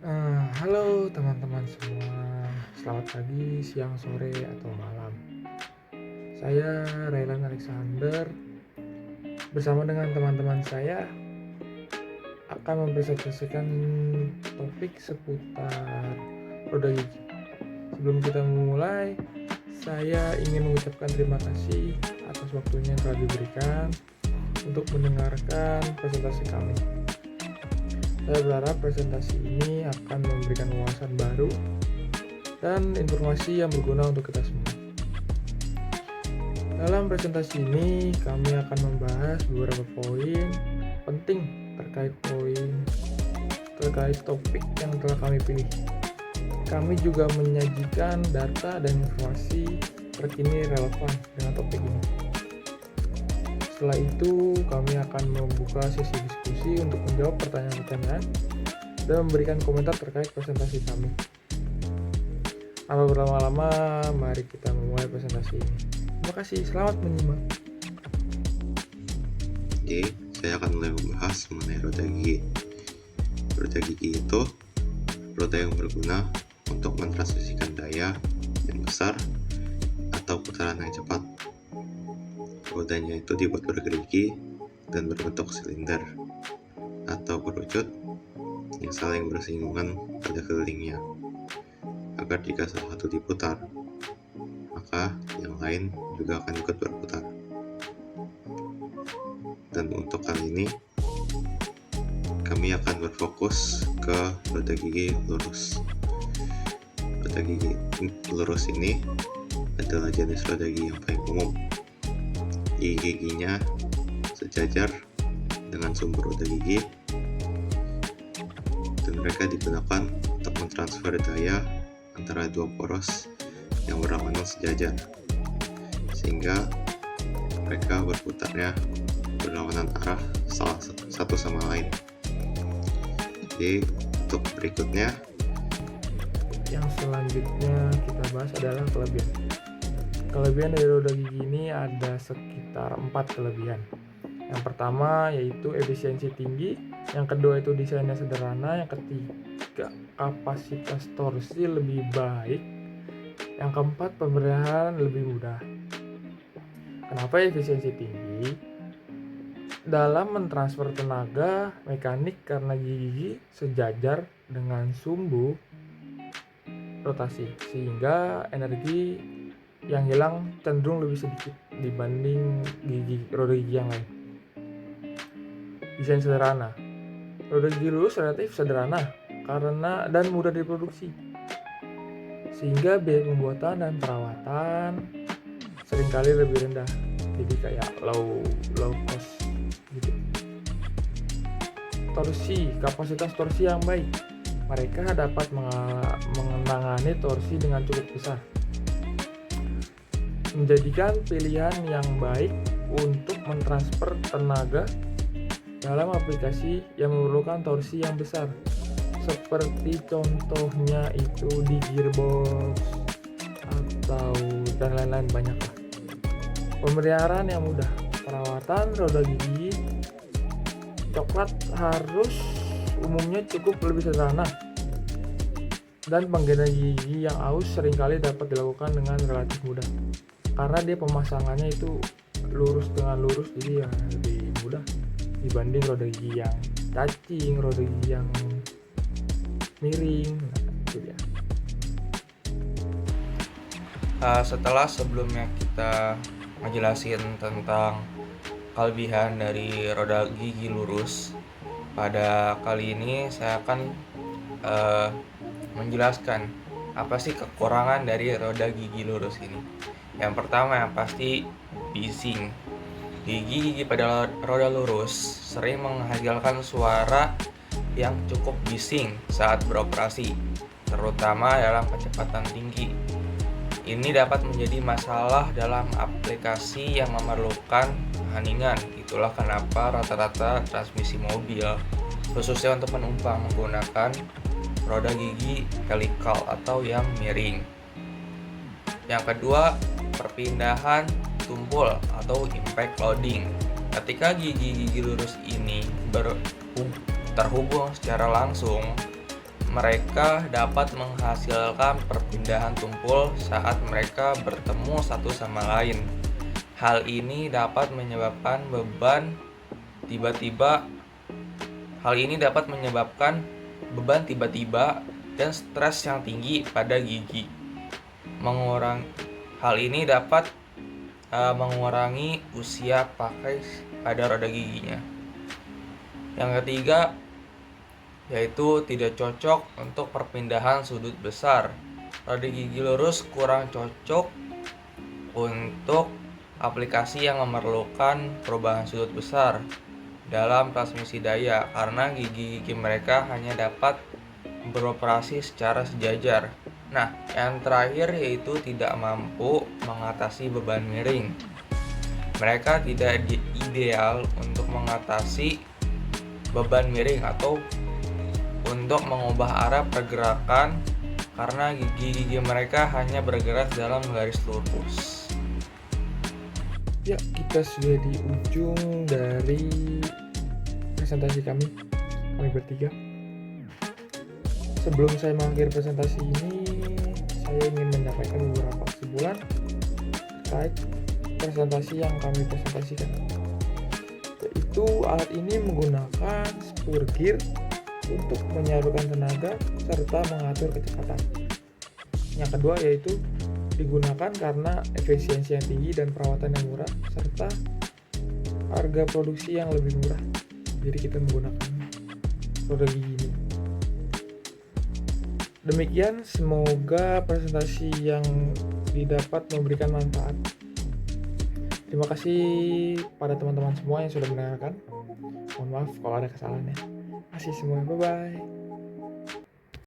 Halo teman-teman semua, selamat pagi, siang, sore, atau malam. Saya Raylan Alexander bersama dengan teman-teman saya akan mempresentasikan topik seputar roda gigi. Sebelum kita memulai, saya ingin mengucapkan terima kasih atas waktunya yang telah diberikan untuk mendengarkan presentasi kami. Saya berharap presentasi ini akan memberikan wawasan baru dan informasi yang berguna untuk kita semua. Dalam presentasi ini, kami akan membahas beberapa poin penting terkait topik yang telah kami pilih. Kami juga menyajikan data dan informasi terkini relevan dengan topik ini. Setelah itu, kami akan membuka sesi diskusi untuk menjawab pertanyaan-pertanyaan dan memberikan komentar terkait presentasi kami. Tanpa berlama-lama, mari kita memulai presentasi ini. Terima kasih, selamat menyimak. Jadi, saya akan mulai membahas mengenai roda gigi. Roda gigi itu roda yang berguna untuk mentransmisikan daya yang besar atau putaran yang cepat. Rodanya itu dibuat bergerigi dan berbentuk silinder atau kerucut yang saling bersinggungan pada kelilingnya, agar jika salah satu diputar, maka yang lain juga akan ikut berputar. Dan untuk kali ini, kami akan berfokus ke roda gigi lurus. Roda gigi lurus ini adalah jenis roda gigi yang paling umum. Gigi-giginya sejajar dengan sumber roda gigi, dan mereka digunakan untuk mentransfer daya antara dua poros yang berlawanan sejajar, sehingga mereka berputarnya berlawanan arah salah satu sama lain. Jadi untuk berikutnya, Yang selanjutnya kita bahas adalah kelebihan. Kelebihan dari roda gigi ini ada sekitar 4 kelebihan. Yang pertama yaitu efisiensi tinggi, yang kedua itu desainnya sederhana, yang ketiga kapasitas torsi lebih baik, yang keempat pemeliharaan lebih mudah. Kenapa efisiensi tinggi? Dalam mentransfer tenaga mekanik karena gigi sejajar dengan sumbu rotasi, sehingga energi yang hilang cenderung lebih sedikit dibanding roda gigi yang lain. Desain sederhana. Roda gigi lurus relatif sederhana karena dan mudah diproduksi, sehingga biaya pembuatan dan perawatan seringkali lebih rendah. Jadi kayak low cost gitu. Torsi, kapasitas torsi yang baik. Mereka dapat menangani torsi dengan cukup besar, menjadikan pilihan yang baik untuk mentransfer tenaga dalam aplikasi yang memerlukan torsi yang besar, seperti contohnya itu di gearbox atau dan lain-lain banyak lah. Pemeliharaan yang mudah. Perawatan roda gigi coklat harus umumnya cukup lebih sederhana, dan penggantian gigi yang aus seringkali dapat dilakukan dengan relatif mudah karena dia pemasangannya itu lurus dengan lurus, jadi ya lebih mudah dibanding roda gigi yang cacing, roda gigi yang miring. Itu dia. Setelah sebelumnya kita ngejelasin tentang kelebihan dari roda gigi lurus, pada kali ini saya akan menjelaskan apa sih kekurangan dari roda gigi lurus ini. Yang pertama yang pasti bising. Gigi pada roda lurus sering menghasilkan suara yang cukup bising saat beroperasi, terutama dalam kecepatan tinggi. Ini dapat menjadi masalah dalam aplikasi yang memerlukan heningan. Itulah kenapa rata-rata transmisi mobil, khususnya untuk penumpang, menggunakan roda gigi helical atau yang miring. Yang kedua, perpindahan tumpul atau impact loading. Ketika gigi-gigi lurus ini terhubung secara langsung, mereka dapat menghasilkan perpindahan tumpul saat mereka bertemu satu sama lain. Hal ini dapat menyebabkan beban tiba-tiba dan stres yang tinggi pada gigi. Hal ini dapat mengurangi usia pakai pada roda giginya. Yang ketiga yaitu tidak cocok untuk perpindahan sudut besar. Roda gigi lurus kurang cocok untuk aplikasi yang memerlukan perubahan sudut besar dalam transmisi daya karena gigi-gigi mereka hanya dapat beroperasi secara sejajar. Nah, yang terakhir yaitu tidak mampu mengatasi beban miring. Mereka tidak ideal untuk mengatasi beban miring atau untuk mengubah arah pergerakan karena gigi-gigi mereka hanya bergerak dalam garis lurus. Ya, kita sudah di ujung dari presentasi kami bertiga. Sebelum saya mengakhiri presentasi ini, saya ingin menyampaikan beberapa kesimpulan terkait presentasi yang kami presentasikan. Yaitu alat ini menggunakan spur gear untuk menyalurkan tenaga serta mengatur kecepatan. Yang kedua yaitu digunakan karena efisiensi yang tinggi dan perawatan yang murah serta harga produksi yang lebih murah. Jadi kita menggunakan roda gigi ini. Demikian, semoga presentasi yang didapat memberikan manfaat. Terima kasih pada teman-teman semua yang sudah mendengarkan. Mohon maaf kalau ada kesalahannya. Terima kasih semua. Bye-bye.